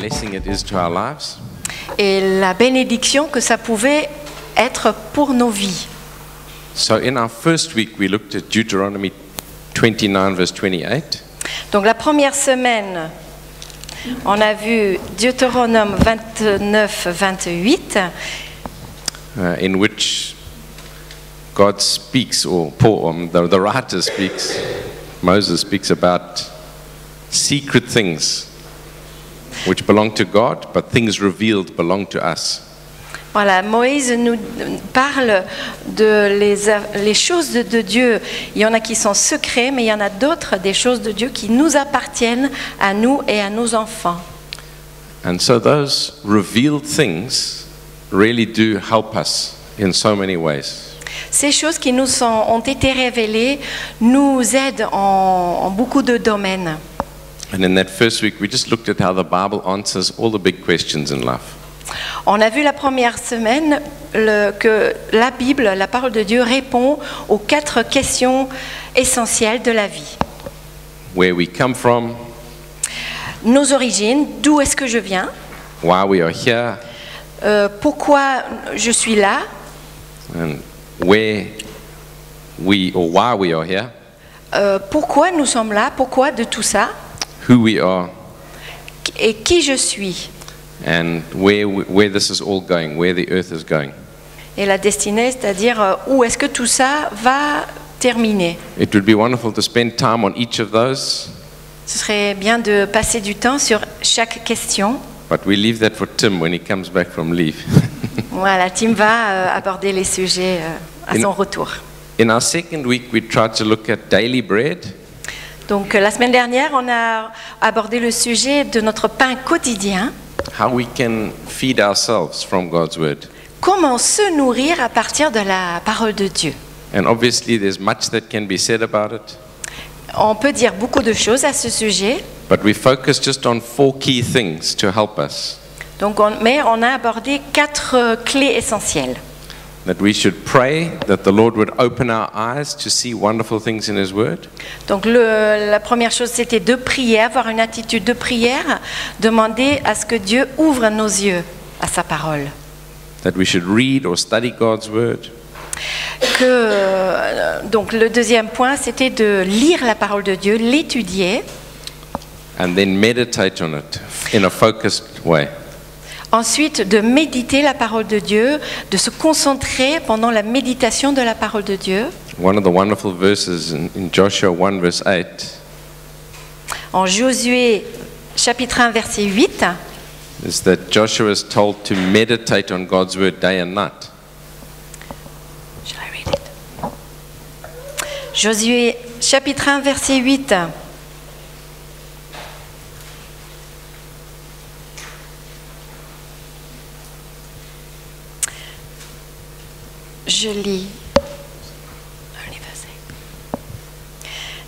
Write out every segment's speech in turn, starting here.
blessing it is to our lives. et la bénédiction que ça pouvait être pour nos vies. So in our first week, we looked at Deuteronomy 29, verse 28. Donc la première semaine, on a vu Deutéronome 29, 28, In which God speaks, or Paul, the writer speaks, Moses speaks about secret things which belong to God, but things revealed belong to us. Voilà, Moïse nous parle de les choses de Dieu. Il y en a qui sont secrets, mais il y en a d'autres, des choses de Dieu qui nous appartiennent à nous et à nos enfants. And so those revealed things really do help us in so many ways. Ces choses qui nous ont été révélées nous aident en beaucoup de domaines. And in that first week, we just looked at how the Bible answers all the big questions in life. On a vu la première semaine que la Bible, la parole de Dieu, répond aux 4 questions essentielles de la vie. Where we come from, Nos origines, d'où est-ce que je viens, why we are here, pourquoi je suis là, and where we or why we are here, pourquoi nous sommes là, pourquoi de tout ça, who we are, et qui je suis, and where this is all going, where the earth is going. et la destinée, c'est-à-dire où est-ce que tout ça va terminer. It would be wonderful to spend time on each of those, Ce serait bien de passer du temps sur chaque question. but we leave that for Tim when he comes back from leave. Voilà, Tim va aborder les sujets à son retour. In our second week, we tried to look at daily bread, Donc la semaine dernière, on a abordé le sujet de notre pain quotidien. how we can feed ourselves from God's word. Comment se nourrir à partir de la parole de Dieu. And obviously, there's much that can be said about it, On peut dire beaucoup de choses à ce sujet. but we focus just on 4 key things to help us. Donc mais on a abordé 4 clés essentielles. That we should pray that the Lord would open our eyes to see wonderful things in His Word. Donc la première chose, c'était de prier, avoir une attitude de prière, demander à ce que Dieu ouvre nos yeux à sa parole. That we should read or study God's Word. Donc le deuxième point, c'était de lire la parole de Dieu, l'étudier. And then meditate on it in a focused way. Ensuite, de méditer la parole de Dieu, de se concentrer pendant la méditation de la parole de Dieu. One of the wonderful verses in Joshua 1 verse 8 En Josué chapitre 1 verset 8, is that Joshua is told to meditate on God's Word day and night. Shall I read it? Josué chapitre 1 verset 8. Je lis.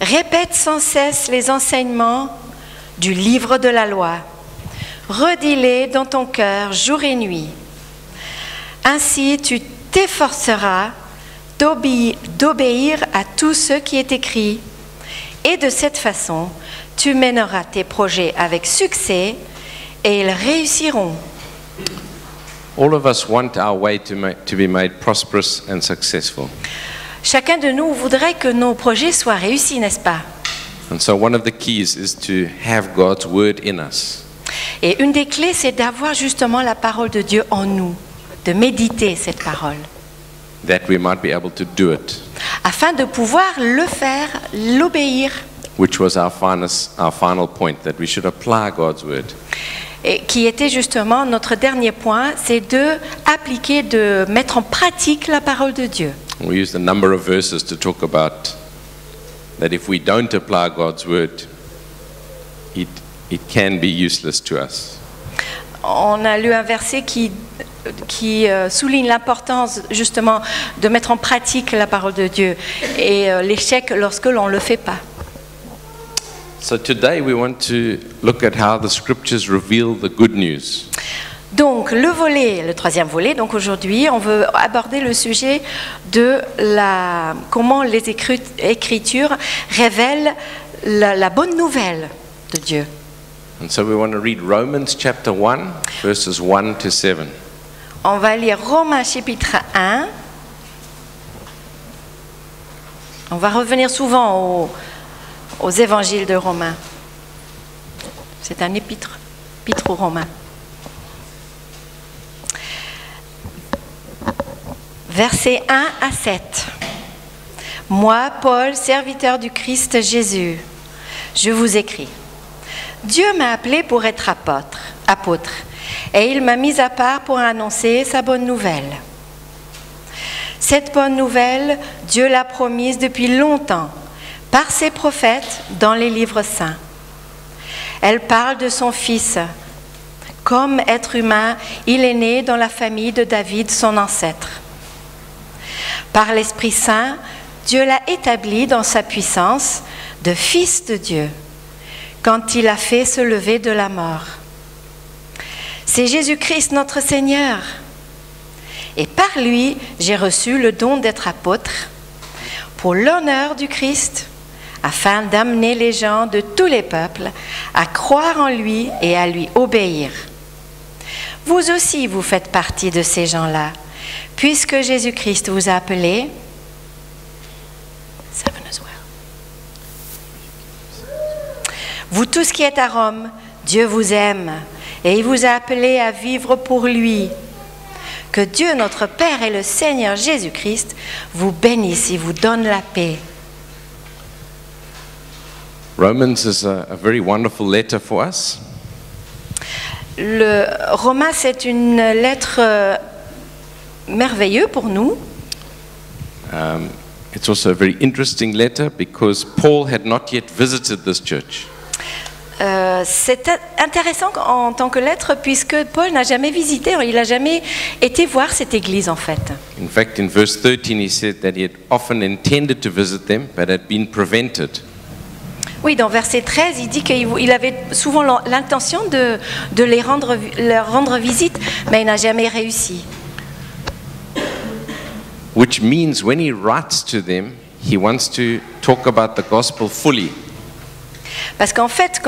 Répète sans cesse les enseignements du livre de la loi. Redis-les dans ton cœur jour et nuit. Ainsi tu t'efforceras d'obéir à tout ce qui est écrit. Et de cette façon, tu mèneras tes projets avec succès et ils réussiront. All of us want our way to be made prosperous and successful. Chacun de nous voudrait que nos projets soient réussis, n'est-ce pas? And so one of the keys is to have God's Word in us. Et une des clés, c'est d'avoir justement la parole de Dieu en nous, de méditer cette parole, That we might be able to do it, afin de pouvoir le faire, l'obéir. which was our final point, that we should apply God's Word. Et qui était justement notre dernier point, c'est de appliquer, de mettre en pratique la parole de Dieu. We used a number of verses to talk about that if we don't apply God's Word, it can be useless to us. On a lu un verset qui souligne l'importance justement de mettre en pratique la parole de Dieu et l'échec lorsque l'on ne le fait pas. So today we want to look at how the scriptures reveal the good news. Donc le troisième volet, donc aujourd'hui, on veut aborder le sujet de comment les Écritures révèlent la bonne nouvelle de Dieu. And so we want to read Romans chapter 1, verses 1 to 7. On va lire Romains chapitre 1. On va revenir souvent aux évangiles de Romains. C'est un épître aux Romains. Versets 1 à 7. Moi, Paul, serviteur du Christ Jésus, je vous écris. Dieu m'a appelé pour être apôtre, et il m'a mis à part pour annoncer sa bonne nouvelle. Cette bonne nouvelle, Dieu l'a promise depuis longtemps, par ses prophètes dans les livres saints. Elle parle de son Fils. Comme être humain, il est né dans la famille de David, son ancêtre. Par l'Esprit Saint, Dieu l'a établi dans sa puissance de Fils de Dieu, quand il a fait se lever de la mort. C'est Jésus-Christ notre Seigneur. Et par lui, j'ai reçu le don d'être apôtre pour l'honneur du Christ, afin d'amener les gens de tous les peuples à croire en lui et à lui obéir. Vous aussi, vous faites partie de ces gens-là, puisque Jésus-Christ vous a appelé. Vous tous qui êtes à Rome, Dieu vous aime et il vous a appelé à vivre pour lui. Que Dieu, notre Père et le Seigneur Jésus-Christ vous bénisse et vous donne la paix. Romans is a very wonderful letter for us. Le Romain, c'est une lettre merveilleuse pour nous. It's also a very interesting letter because Paul had not yet visited this church. C'est intéressant en tant que lettre puisque Paul n'a jamais visité, il n'a jamais été voir cette église en fait. In fact, in verse 13 he said that he had often intended to visit them but had been prevented. Oui, dans verset 13, il dit qu'il avait souvent l'intention de leur rendre visite, mais il n'a jamais réussi. Which means when he writes to them, he wants to talk about the gospel fully. Parce qu'en fait,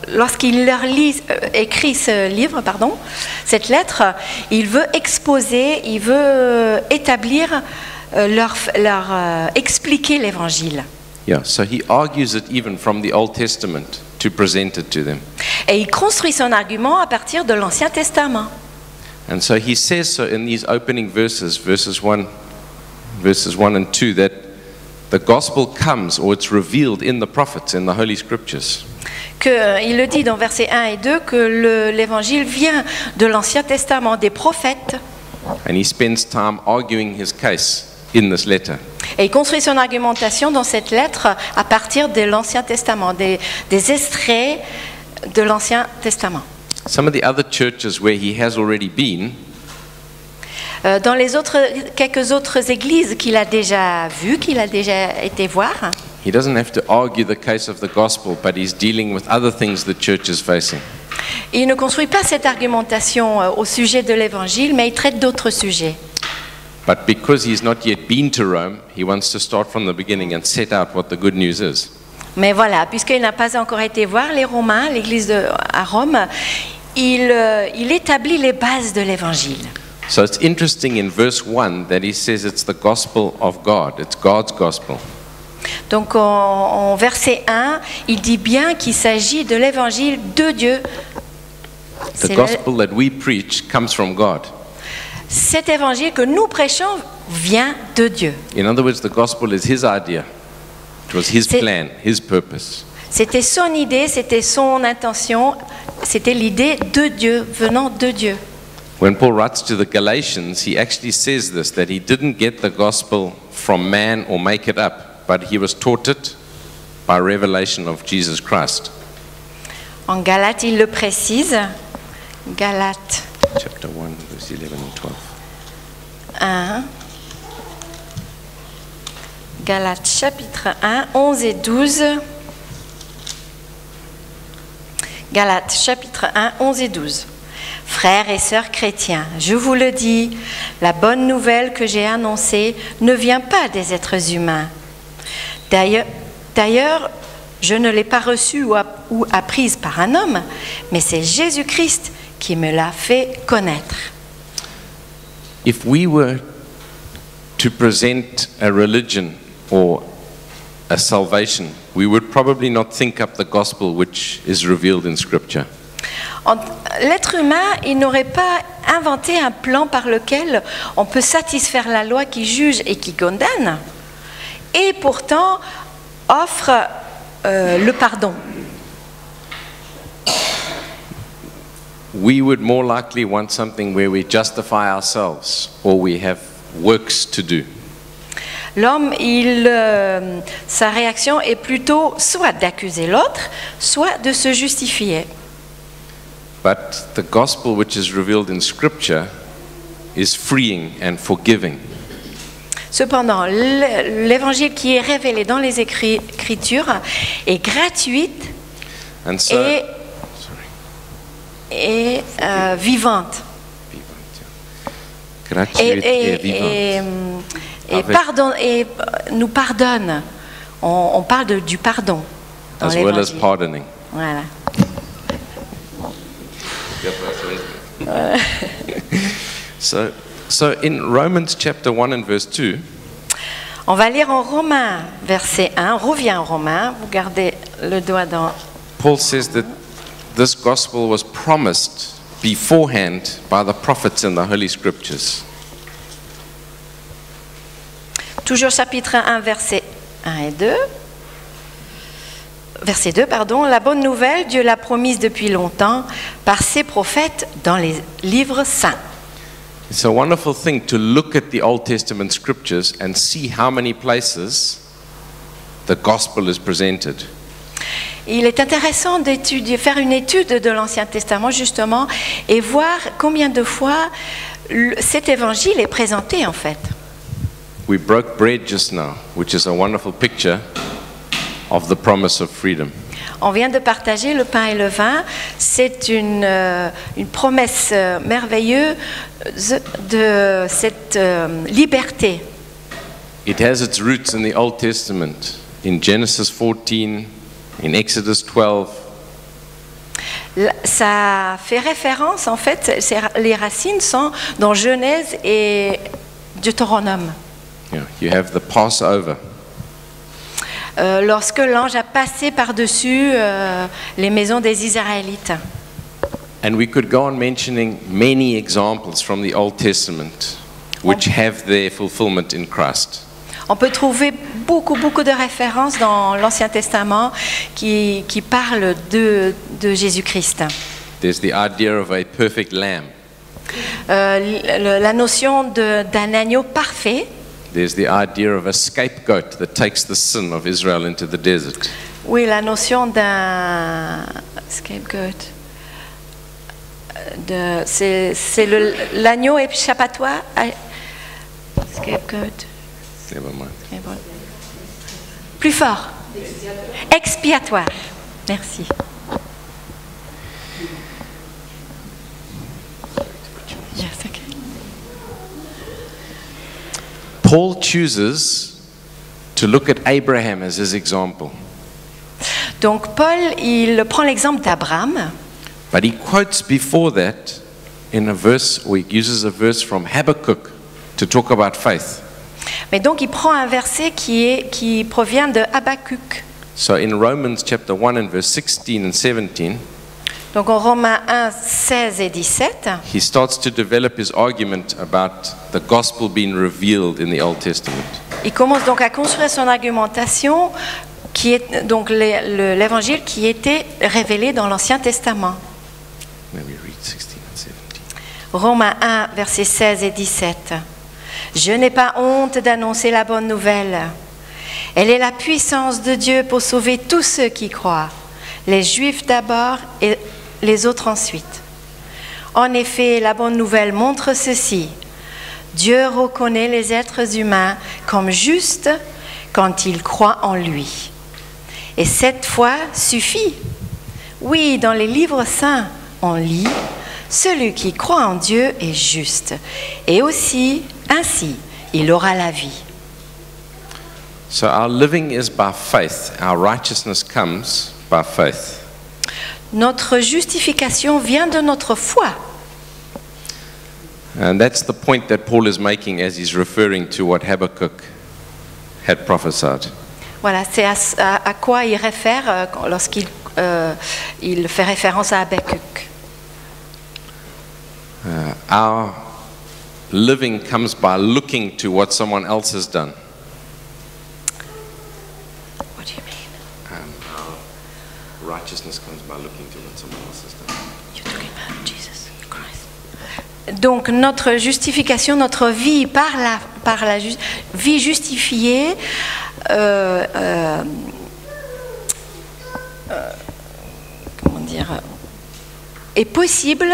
lorsqu'il leur écrit ce livre, cette lettre, il veut exposer, il veut établir, expliquer l'évangile. Yeah, so he argues it even from the Old Testament to present it to them. Et il construit son argument à partir de l'Ancien Testament. And so he says so in these opening verses 1 and 2, that the gospel comes, or it's revealed in the prophets, in the Holy Scriptures. Il le dit dans versets 1 et 2 que l'évangile vient de l'Ancien Testament, des prophètes. And he spends time arguing his case in this letter. Et il construit son argumentation dans cette lettre à partir de l'Ancien Testament, des extraits de l'Ancien Testament. Some of the other churches where he has already been, dans quelques autres églises qu'il a déjà vues, qu'il a déjà été voir, he doesn't have to argue the case of the gospel, but he's dealing with other things the church is facing. Il ne construit pas cette argumentation au sujet de l'évangile, mais il traite d'autres sujets. But because he's not yet been to Rome, he wants to start from the beginning and set out what the good news is. Mais voilà, puisqu'il n'a pas encore été voir les Romains, l'église à Rome, il établit les bases de l'évangile. So it's interesting in verse 1 that he says it's the gospel of God, it's God's gospel. Donc en verset 1, il dit bien qu'il s'agit de l'évangile de Dieu. The gospel that we preach comes from God. Cet évangile que nous prêchons vient de Dieu. In other words, the gospel is his idea. It was his plan, his purpose. C'était son idée, c'était son intention, c'était l'idée de Dieu, venant de Dieu. When Paul writes to the Galatians, he actually says this, that he didn't get the gospel from man or make it up, but he was taught it by revelation of Jesus Christ. En Galates, il le précise. Galates. Chapter 1, verse 11 and 12. 1. Galates chapitre 1, 11 et 12. Galates chapitre 1, 11 et 12. Frères et sœurs chrétiens, je vous le dis, la bonne nouvelle que j'ai annoncée ne vient pas des êtres humains. D'ailleurs, Je ne l'ai pas reçue ou apprise par un homme, mais c'est Jésus-Christ qui me l'a fait connaître. If we were to present a religion or a salvation, we would probably not think up the gospel which is revealed in Scripture. L'être humain, il n'aurait pas inventé un plan par lequel on peut satisfaire la loi qui juge et qui condamne, et pourtant offre le pardon. We would more likely want something where we justify ourselves or we have works to do. L'homme, sa réaction est plutôt soit d'accuser l'autre, soit de se justifier. But the gospel which is revealed in Scripture is freeing and forgiving. Cependant, l'évangile qui est révélé dans les Écritures est gratuite And so, et vivante. gratuite et vivante. Et nous pardonne. On parle du pardon dans As well as l'évangile. pardoning. Voilà. So in Romans chapter 1 and verse 2, On va lire en Romains, verset 1. On revient en Romains. Vous gardez le doigt dans... Paul says that this gospel was promised beforehand by the prophets in the Holy Scriptures. Toujours chapitre 1, verset 1 et 2. Verset 2, pardon. La bonne nouvelle, Dieu l'a promise depuis longtemps par ses prophètes dans les livres saints. It's a wonderful thing to look at the Old Testament scriptures and see how many places the gospel is presented. Il est intéressant faire une étude de l'Ancien Testament justement et voir combien de fois cet évangile est présenté en fait. We broke bread just now, which is a wonderful picture of the promise of freedom. On vient de partager le pain et le vin. C'est une promesse merveilleuse de cette liberté. It has its roots in the Old Testament, in Genesis 14, in Exodus 12. Ça fait référence, en fait, les racines sont dans Genèse et Deutéronome. You have the Passover. Lorsque l'ange a passé par-dessus les maisons des Israélites. And we could go on mentioning many examples from the Old Testament which have their fulfillment in Christ. On peut trouver beaucoup de références dans l'Ancien Testament qui parlent de Jésus-Christ. There's the idea of a perfect lamb. La notion d'un agneau parfait. There's the idea of a scapegoat that takes the sin of Israel into the desert. Oui, la notion d'un scapegoat. C'est l'agneau échappatoire. Scapegoat. Never mind. Plus fort. Expiatoire. Merci. Yes, okay. Paul chooses to look at Abraham as his example. Donc Paul, il prend l'exemple d'Abraham. But he quotes before that in a verse, or he uses a verse from Habakkuk to talk about faith. Mais donc il prend un verset qui provient de Habakkuk. So in Romans chapter 1 and verse 16 and 17, donc en Romains 1, 16 et 17, he starts to develop his argument about the gospel being revealed in the Old Testament. il commence donc à construire son argumentation qui est donc l'évangile qui était révélé dans l'Ancien Testament. Let me read 16 and 17. Romains 1, versets 16 et 17. Je n'ai pas honte d'annoncer la bonne nouvelle. Elle est la puissance de Dieu pour sauver tous ceux qui croient, les Juifs d'abord et les autres ensuite. En effet, la bonne nouvelle montre ceci. Dieu reconnaît les êtres humains comme justes quand ils croient en lui. Et cette foi suffit. Oui, dans les livres saints, on lit « Celui qui croit en Dieu est juste, et aussi, ainsi, il aura la vie. » So our living is by faith. Our righteousness comes by faith. Notre justification vient de notre foi. And that's the point that Paul is making as he's referring to what Habakkuk had prophesied. Voilà, c'est à quoi il réfère lorsqu'il il fait référence à Habakkuk. Our living comes by looking to what someone else has done. What do you mean? Our righteousness comes by looking to what someone else has done. You're talking about Jesus Christ. Donc notre justification, notre vie par la vie justifiée, comment dire, est possible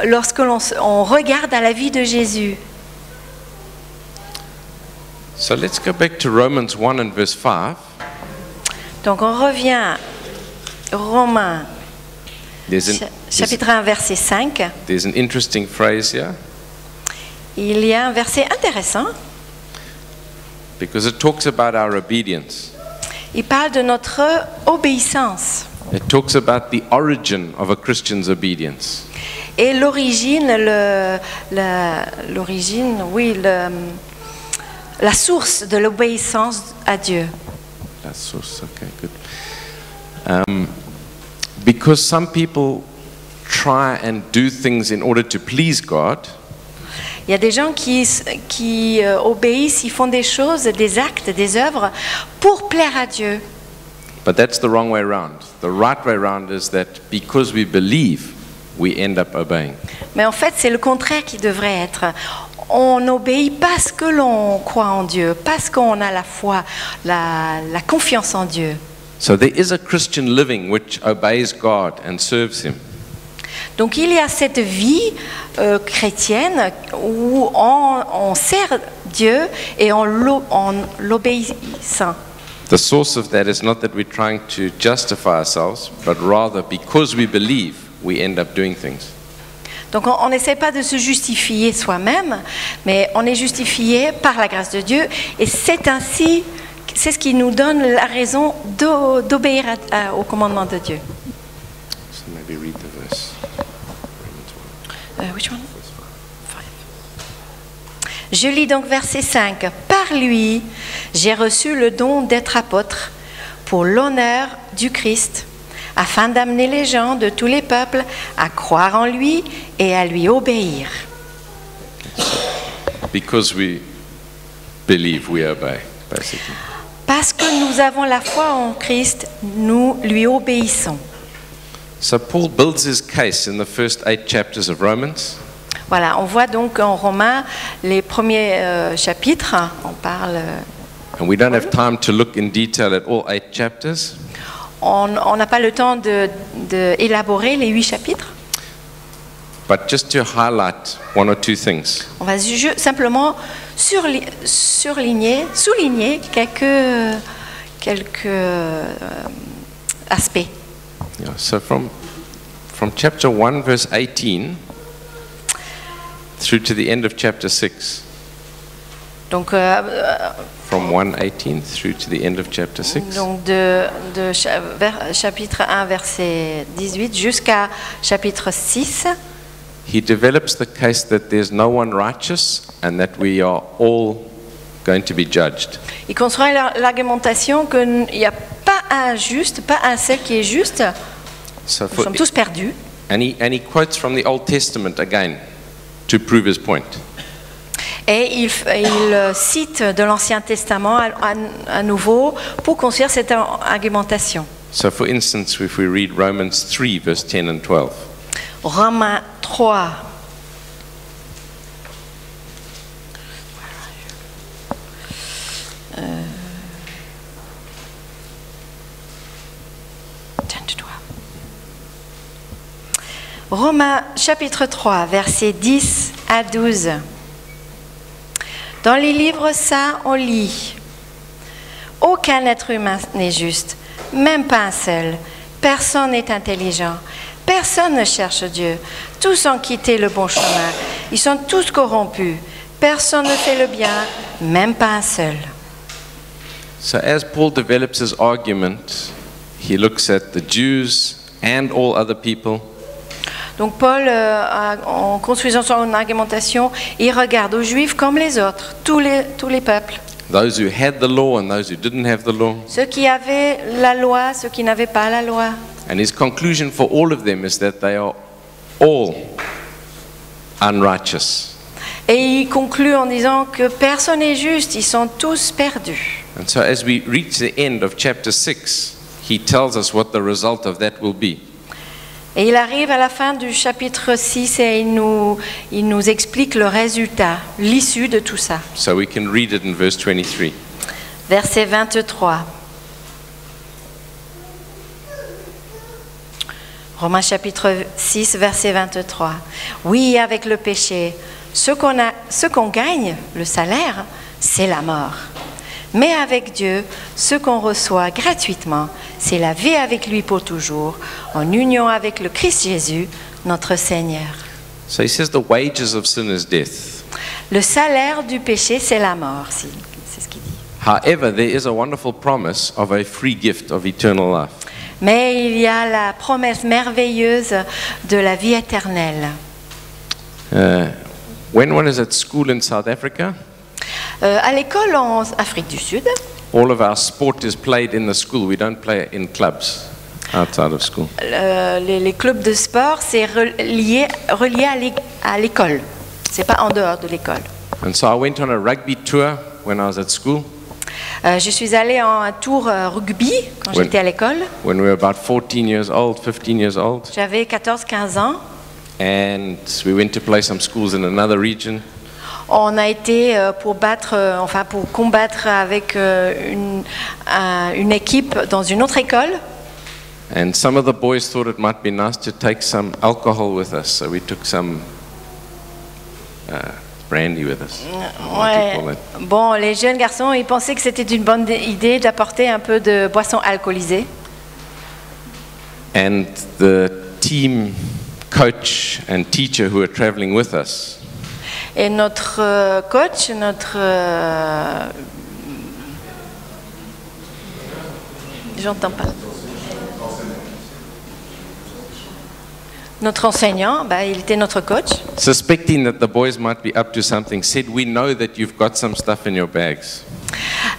lorsque on regarde à la vie de Jésus. So let's go back to Romans 1 and verse 5. Donc on revient Romains chapitre 1 verset 5. There's an interesting phrase here Il y a un verset intéressant. because it talks about our obedience. Il parle de notre obéissance. It talks about the origin of a Christian's obedience. Et l'origine, l'origine, oui, la source de l'obéissance à Dieu. That source, okay, good. Because some people try and do things in order to please God, Il y a des gens qui obéissent, ils font des choses, des actes, des œuvres pour plaire à Dieu. but that's the wrong way around. The right way around is that because we believe, we end up obeying. Mais en fait, c'est le contraire qui devrait être. On obéit parce que l'on croit en Dieu, parce qu'on a la foi, la confiance en Dieu. So there is a Christian living which obeys God and serves Him. Donc il y a cette vie chrétienne où on sert Dieu et on l'obéissant. The source of that is not that we're trying to justify ourselves, but rather because we believe, we end up doing things. Donc on n'essaie pas de se justifier soi-même, mais on est justifié par la grâce de Dieu et c'est ainsi, c'est ce qui nous donne la raison d'obéir au commandement de Dieu. So maybe read the verse. Which one? Je lis donc verset 5. Par lui, j'ai reçu le don d'être apôtre pour l'honneur du Christ, afin d'amener les gens de tous les peuples à croire en lui et à lui obéir. Because we believe, we obey, basically. Parce que nous avons la foi en Christ, nous lui obéissons. So Paul builds his case in the first 8 chapters of Romans. Voilà, on voit donc en Romains les premiers chapitres, on parle... And we don't have time to look in detail at all 8 chapters. On n'a pas le temps d'élaborer les 8 chapitres. But just to highlight 1 or 2 things. On va simplement souligner quelques aspects. Yeah, so from chapter 1 verse 18 through to the end of chapter 6. Donc, From 1:18 through to the end of chapter 6. donc chapitre 1 verset 18 jusqu'à chapitre 6. He develops the case that there's no one righteous and that we are all going to be judged. Il construit l'argumentation qu'il n'y a pas un juste, pas un seul qui est juste. So Nous sommes tous perdus. and he quotes from the Old Testament again to prove his point. Et il cite de l'Ancien Testament à nouveau pour construire cette argumentation. So for instance, if we read Romans 3 verse 10 and 12. Romains 3. Romains chapitre 3, versets 10 à 12. Dans les livres saints, on lit « Aucun être humain n'est juste, même pas un seul. Personne n'est intelligent. Personne ne cherche Dieu. Tous ont quitté le bon chemin. Ils sont tous corrompus. Personne ne fait le bien, même pas un seul. » So as Paul develops his argument, he looks at the Jews and all other people. Donc Paul, en construisant son argumentation, il regarde aux Juifs comme les autres, tous les peuples. Those who had the law and those who didn't have the law. Ceux qui avaient la loi, ceux qui n'avaient pas la loi. And his conclusion for all of them is that they are all unrighteous. Et il conclut en disant que personne n'est juste, ils sont tous perdus. And so as we reach the end of chapter 6, he tells us what the result of that will be. Et il arrive à la fin du chapitre 6 et il nous explique le résultat, l'issue de tout ça. So we can read it in verse 23. Verset 23. Romains chapitre 6, verset 23. Oui, avec le péché, ce qu'on gagne, le salaire, c'est la mort. Mais avec Dieu, ce qu'on reçoit gratuitement, c'est la vie avec lui pour toujours, en union avec le Christ Jésus, notre Seigneur. So he says the wages of sin is death. Le salaire du péché, c'est la mort, c'est ce qu'il dit. However, there is a wonderful promise of a free gift of eternal life. Mais il y a la promesse merveilleuse de la vie éternelle. When one is at school in South Africa, À l'école en Afrique du Sud, all of our sport is played in the school. We don't play in clubs outside of school. les clubs de sport, c'est relié à l'école. C'est pas en dehors de l'école. And so I went on a rugby tour when I was at school. Je suis allée en un tour rugby quand j'étais à l'école. When we were about 14 years old, 15 years old. J'avais 14-15 ans. And we went to play some schools in another region. On a été pour combattre avec une équipe dans une autre école. And some of the boys thought it might be nice to take some alcohol with us, so we took some brandy with us. Ouais. Bon, les jeunes garçons, ils pensaient que c'était une bonne idée d'apporter un peu de boisson alcoolisée. And the team coach and teacher who were traveling with us, Et notre coach, j'entends pas. Notre enseignant, il était notre coach. suspecting that the boys might be up to something, said, "We know that you've got some stuff in your bags."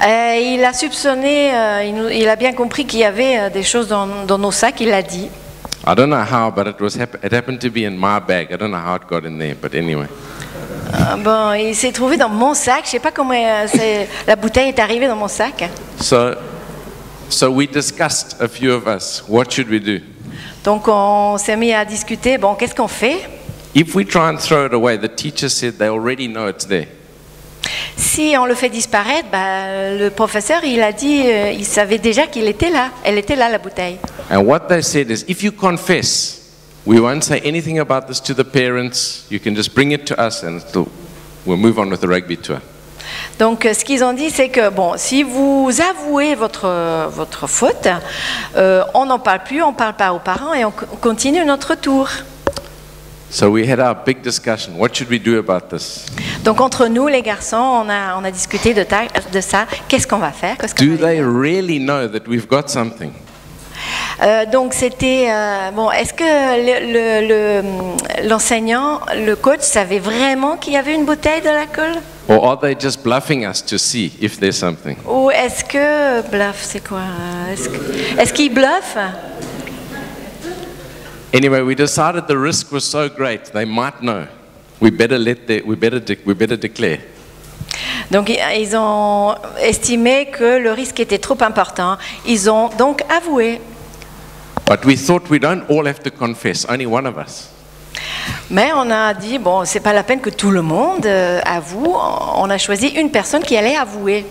Il a soupçonné, il a bien compris qu'il y avait des choses dans nos sacs, il l'a dit. I don't know how, but it happened to be in my bag. I don't know how it got in there, but anyway. Bon, il s'est trouvé dans mon sac. Je sais pas comment la bouteille est arrivée dans mon sac. So we discussed, a few of us, what should we do? Donc on s'est mis à discuter. Bon, qu'est-ce qu'on fait? If we try and throw it away, the teacher said they already know it's there. Si on le fait disparaître, le professeur, il a dit, il savait déjà qu'il était là. Elle était là, la bouteille. And what they said is, if you confess, we won't say anything about this to the parents. You can just bring it to us and we'll move on with the rugby tour. Donc ce qu'ils ont dit, c'est que bon, si vous avouez votre faute, on n'en parle plus, on ne parle pas aux parents et on continue notre tour. So we had our big discussion. What should we do about this? Donc entre nous, les garçons, on a discuté de ça. Qu'est-ce qu'on va faire? Do they really know that we've got something? Donc c'était bon. Est-ce que l'enseignant, le coach, savait vraiment qu'il y avait une bouteille dans l'alcool? Or are they just bluffing us to see if there's something? Ou est-ce que bluff, c'est quoi? Est-ce qu'il bluffe? Anyway, we decided the risk was so great, they might know. We better declare. Donc ils ont estimé que le risque était trop important. Ils ont donc avoué. But we thought we don't all have to confess, only one of us. Mais on a dit, bon, c'est pas la peine que tout le monde avoue. On a choisi une personne qui allait avouer.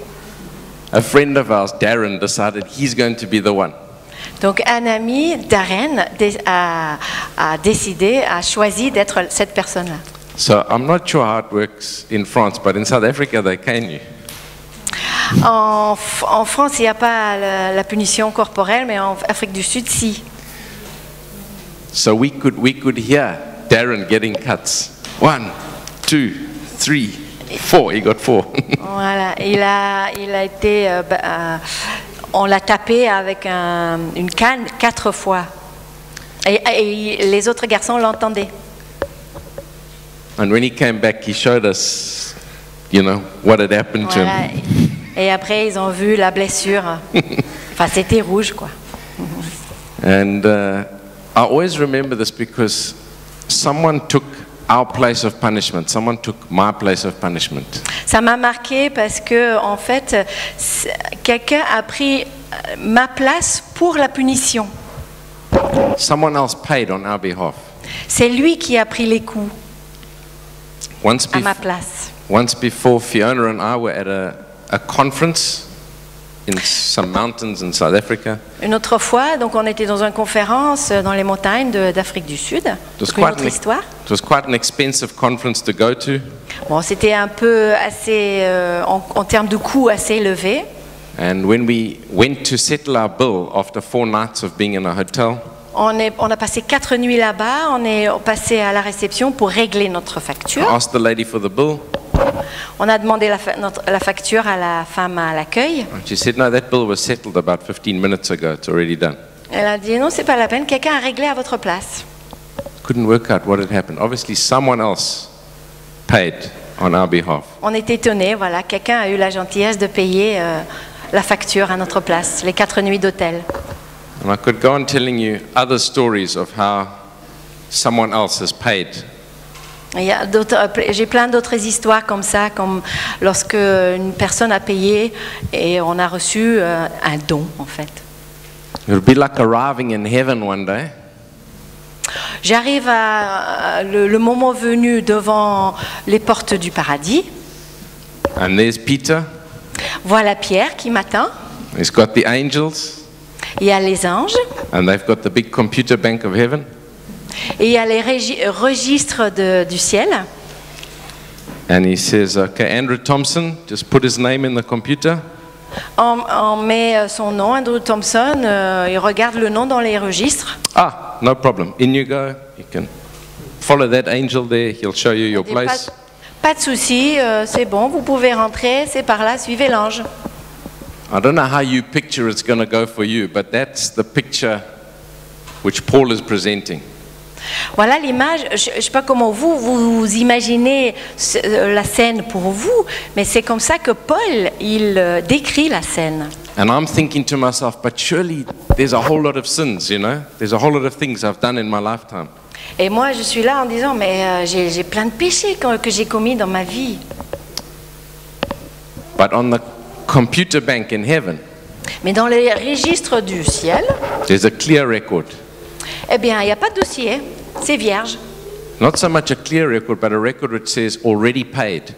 A friend of ours, Darren, decided he's going to be the one. Donc un ami, Darren, a choisi d'être cette personne-là. So I'm not sure how it works in France, but in South Africa they cane you. En France, il n'y a pas la punition corporelle, mais en Afrique du Sud, si. So we could hear Darren getting cuts. 1, 2, 3, 4, he got 4. Voilà, il a été, on l'a tapé avec une canne 4 fois. Et les autres garçons l'entendaient. And when he came back, he showed us, you know, what had happened to Voilà. him. Et après, ils ont vu la blessure. Enfin, c'était rouge, quoi. And I always remember this because someone took our place of punishment. Someone took my place of punishment. Ça m'a marqué parce que, en fait, quelqu'un a pris ma place pour la punition. Someone else paid on our behalf. C'est lui qui a pris les coups Once, à ma place. once before, Fiona and I were at a conference in some mountains in South Africa. Une autre fois, donc on était dans une conférence dans les montagnes d'Afrique du Sud. It Une autre histoire. It was quite an expensive conference to go to. Bon, c'était un peu assez, en termes de coûts, assez élevé. And when we went to settle our bill after 4 nights of being in a hotel, On a passé 4 nuits là-bas. On est passé à la réception pour régler notre I facture. asked the lady for the bill. On a demandé la facture à la femme à l'accueil. And she said, no, that bill was settled about 15 minutes ago. It's already done. Elle a dit non, c'est pas la peine. Quelqu'un a réglé à votre place. Couldn't work out what had happened. Obviously, someone else paid on our behalf. On était étonnés. Voilà, quelqu'un a eu la gentillesse de payer la facture à notre place, les 4 nuits d'hôtel. And I could go on telling you other stories of how someone else has paid. J'ai plein d'autres histoires comme ça, comme lorsque une personne a payé et on a reçu un don, en fait. It would be like arriving in heaven one day, J'arrive à le moment venu devant les portes du paradis. and there's Peter. Voilà Pierre qui m'attend. He's got the angels, Il y a les anges and they've got the big computer bank of heaven. et il y a les registres du ciel. And he says, okay, Andrew Thompson, just put his name in the computer. On met son nom, Andrew Thompson, il regarde le nom dans les registres. Ah, no problem. In you go. You can follow that angel there. He'll show you your Et place. pas de souci, c'est bon, vous pouvez rentrer, c'est par là, suivez l'ange. I don't know how you picture it's going to go for you, but that's the picture which Paul is presenting. Voilà l'image, je ne sais pas comment vous imaginez la scène pour vous, mais c'est comme ça que Paul, il décrit la scène. And I'm thinking to myself, but surely there's a whole lot of sins, you know? There's a whole lot of things I've done in my lifetime. Et moi, je suis là en disant, mais j'ai plein de péchés que j'ai commis dans ma vie. But on the computer bank in heaven, Mais dans les registres du ciel, there's a clear record. eh bien, il n'y a pas de dossier, c'est vierge. Not so much a clear record, but a record which says already paid.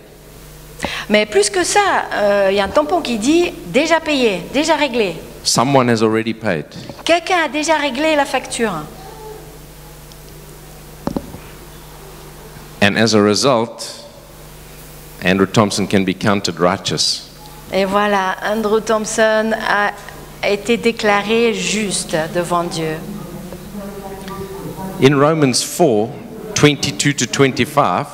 Mais plus que ça, il y a un tampon qui dit déjà payé, déjà réglé. Someone has already paid. Quelqu'un a déjà réglé la facture. And as a result, Andrew Thompson can be counted righteous. Et voilà, Andrew Thompson a été déclaré juste devant Dieu. In Romans 4, 22 to 25,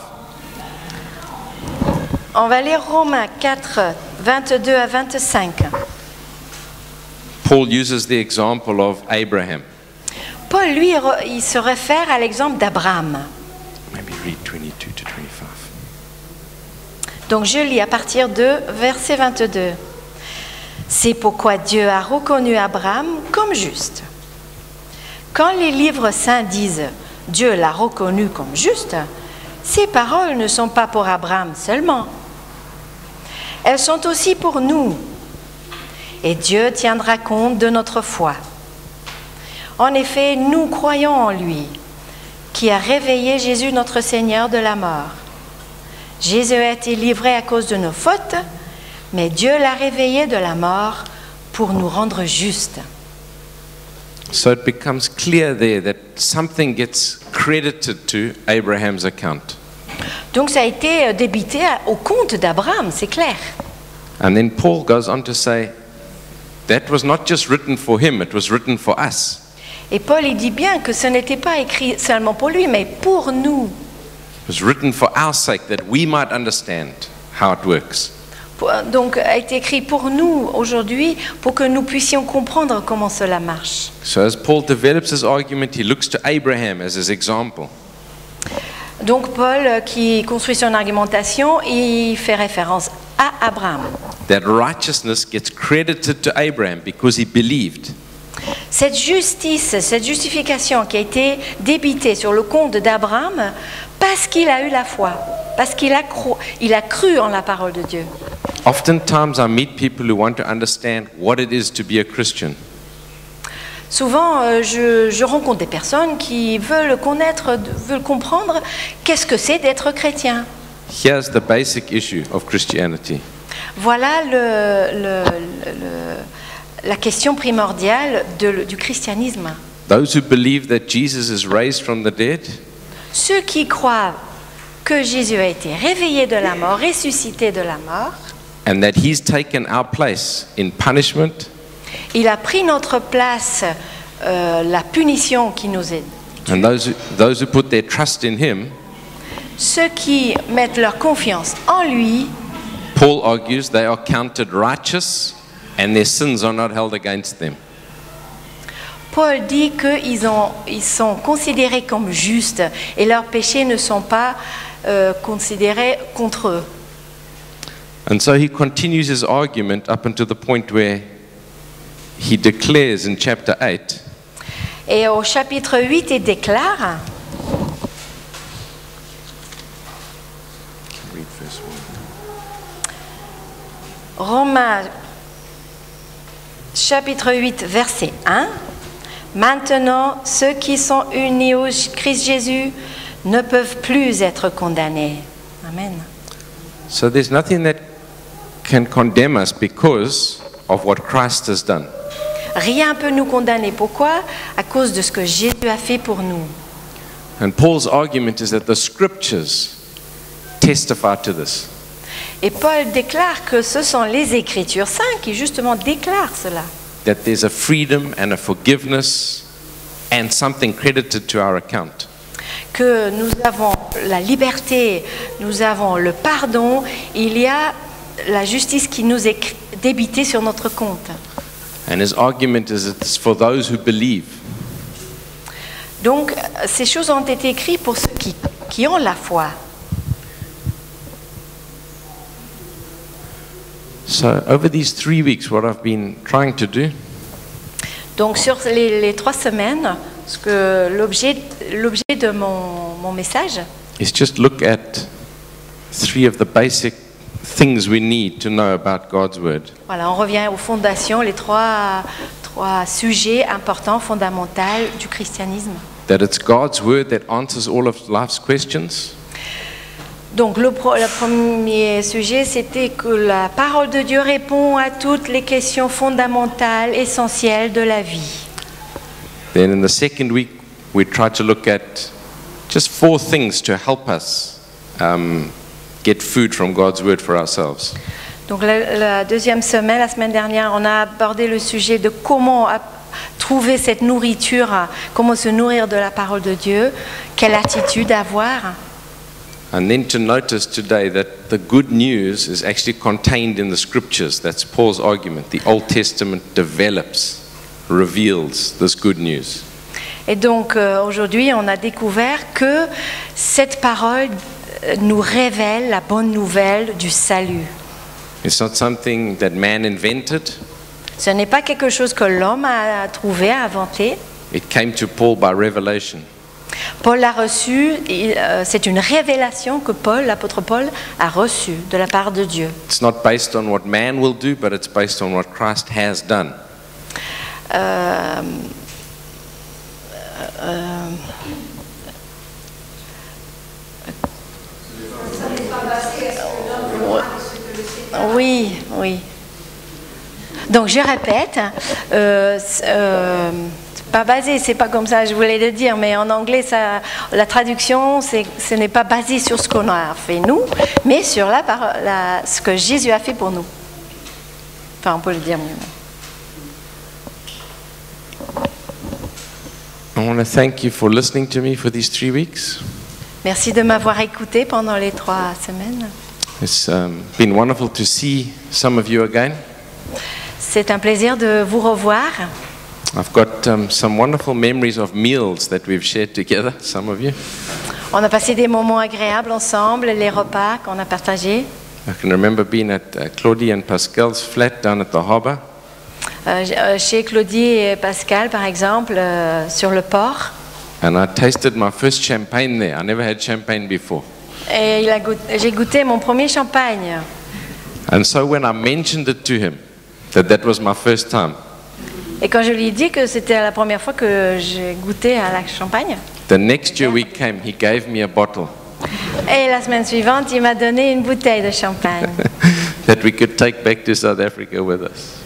On va lire Romains 4, 22 à 25. Paul uses the example of Abraham. Paul, lui, il se réfère à l'exemple d'Abraham. Maybe read 22 to 25. Donc je lis à partir de verset 22. C'est pourquoi Dieu a reconnu Abraham comme juste. Quand les livres saints disent « Dieu l'a reconnu comme juste », ces paroles ne sont pas pour Abraham seulement. Elles sont aussi pour nous. Et Dieu tiendra compte de notre foi. En effet, nous croyons en lui, qui a réveillé Jésus notre Seigneur de la mort. Jésus a été livré à cause de nos fautes, mais Dieu l'a réveillé de la mort pour nous rendre justes. So it becomes clear there that something gets credited to Abraham's account. Donc ça a été débité au compte d'Abraham, c'est clair. And then Paul goes on to say, that was not just written for him, it was written for us. Et Paul il dit bien que ce n'était pas écrit seulement pour lui, mais pour nous. It was written for our sake, that we might understand how it works. Donc, a été écrit pour nous aujourd'hui, pour que nous puissions comprendre comment cela marche. So as Paul develops his argument, he looks to Abraham as his example. Donc, Paul, qui construit son argumentation, il fait référence à Abraham. That righteousness gets credited to Abraham because he believed. Cette justice, cette justification qui a été débitée sur le compte d'Abraham, parce qu'il a eu la foi, parce qu'il a cru en la parole de Dieu. Oftentimes I meet people who want to understand what it is to be a Christian. Souvent, je rencontre des personnes qui veulent connaître, veulent comprendre qu'est-ce que c'est d'être chrétien. Here's the basic issue of Christianity. Voilà la question primordiale du christianisme. Those who believe that Jesus is raised from the dead, Ceux qui croient que Jésus a été réveillé de la mort, ressuscité de la mort, and that he's taken our place in punishment, il a pris notre place, la punition qui nous est. and those who put their trust in him, Ceux qui mettent leur confiance en lui, Paul argues they are counted righteous and their sins are not held against them. Paul dit qu'ils sont considérés comme justes et leurs péchés ne sont pas considérés contre eux. And so he continues his argument up until the point where he declares in chapter 8, Et au chapitre 8, il déclare, Romains chapitre 8, verset 1, Maintenant, ceux qui sont unis au Christ Jésus ne peuvent plus être condamnés. Amen. so there's nothing that can condemn us because of what Christ has done. Rien ne peut nous condamner. Pourquoi? À cause de ce que Jésus a fait pour nous. And Paul's argument is that the scriptures testify to this. Et Paul déclare que ce sont les Écritures saintes qui justement déclarent cela. That there's a freedom and a forgiveness and something credited to our account. Que nous avons la liberté, nous avons le pardon, il y a la justice qui nous est débitée sur notre compte. And his argument is that it's for those who believe. Donc, ces choses ont été écrites pour ceux qui ont la foi. So over these 3 weeks, what I've been trying to do Donc, sur les 3 semaines, l'objet de mon message, is just look at 3 of the basic things we need to know about God's Word. voilà, on revient aux fondations, les trois sujets importants, fondamentaux du christianisme. That it's God's Word that answers all of life's questions. Donc le premier sujet, c'était que la parole de Dieu répond à toutes les questions fondamentales, essentielles de la vie. Then in the second week, we try to look at just 4 things to help us get food from God's Word for ourselves. Donc la deuxième semaine, la semaine dernière, on a abordé le sujet de comment trouver cette nourriture, comment se nourrir de la parole de Dieu, quelle attitude avoir. And then to notice today that the good news is actually contained in the scriptures. That's Paul's argument. The Old Testament reveals this good news. Et donc aujourd'hui, on a découvert que cette parole nous révèle la bonne nouvelle du salut. It's not something that man invented. Ce n'est pas quelque chose que l'homme a trouvé, a inventé. It came to Paul by revelation. Paul l'a reçu, c'est une révélation que l'apôtre Paul a reçue de la part de Dieu. It's not based on what man will do, but it's based on what Christ has done. Oui, oui. Donc je répète, pas basé, c'est pas comme ça, je voulais le dire, mais en anglais, la traduction, ce n'est pas basé sur ce qu'on a fait nous, mais sur ce que Jésus a fait pour nous. Enfin, on peut le dire mieux. I want to thank you for listening to me for these 3 weeks. Merci de m'avoir écouté pendant les 3 semaines. It's been wonderful to see some of you again. C'est un plaisir de vous revoir. I've got some wonderful memories of meals that we've shared together, some of you. On a passé des moments agréables ensemble, les repas qu'on a partagés. I can remember being at Claudie and Pascal's flat down at the harbour. Chez Claudie et Pascal, par exemple, sur le port. And I tasted my first champagne there. I never had champagne before. Et j'ai goûté mon premier champagne. And so when I mentioned it to him, that was my first time, Et quand je lui ai dit que c'était la première fois que j'ai goûté à la champagne, the next year we came, he gave me a bottle et la semaine suivante, il m'a donné une bouteille de champagne that we could take back to South Africa with us.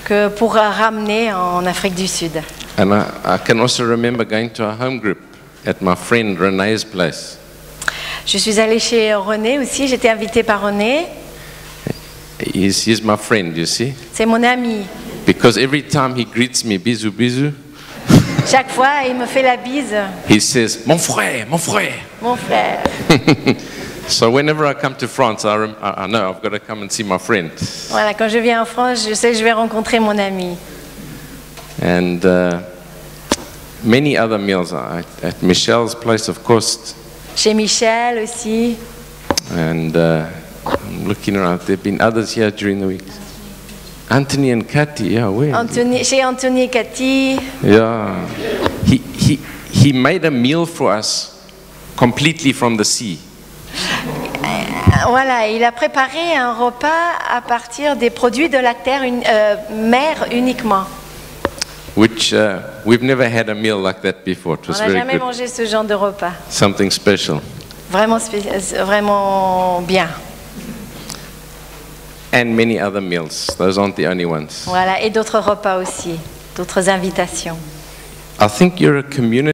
que pour ramener en Afrique du Sud. And I can also remember going to a home group at my friend Renee's place. Je suis allée chez René aussi, j'étais invitée par René. He's my friend, you see. C'est mon ami. Because every time he greets me, bisou, bisou, Chaque fois, il me fait la bise. he says, mon frère, mon frère. Mon frère. So whenever I come to France, I know I've got to come and see my friend. Voilà, quand je viens en France, je sais que je vais rencontrer mon ami. And many other meals at Michelle's place, of course. Chez Michel aussi. And I'm looking around. There have been others here during the week. Anthony and Cathy, yeah, where? Chez Anthony et Cathy. Yeah. He made a meal for us completely from the sea. Voilà, il a préparé un repas à partir des produits de la terre, mer uniquement. Which we've never had a meal like that before. It was On n'a very jamais good. mangé ce genre de repas. Something special. Vraiment bien. And many other meals. Those aren't the only ones. Voilà, et d'autres repas aussi, d'autres invitations. I think you're a community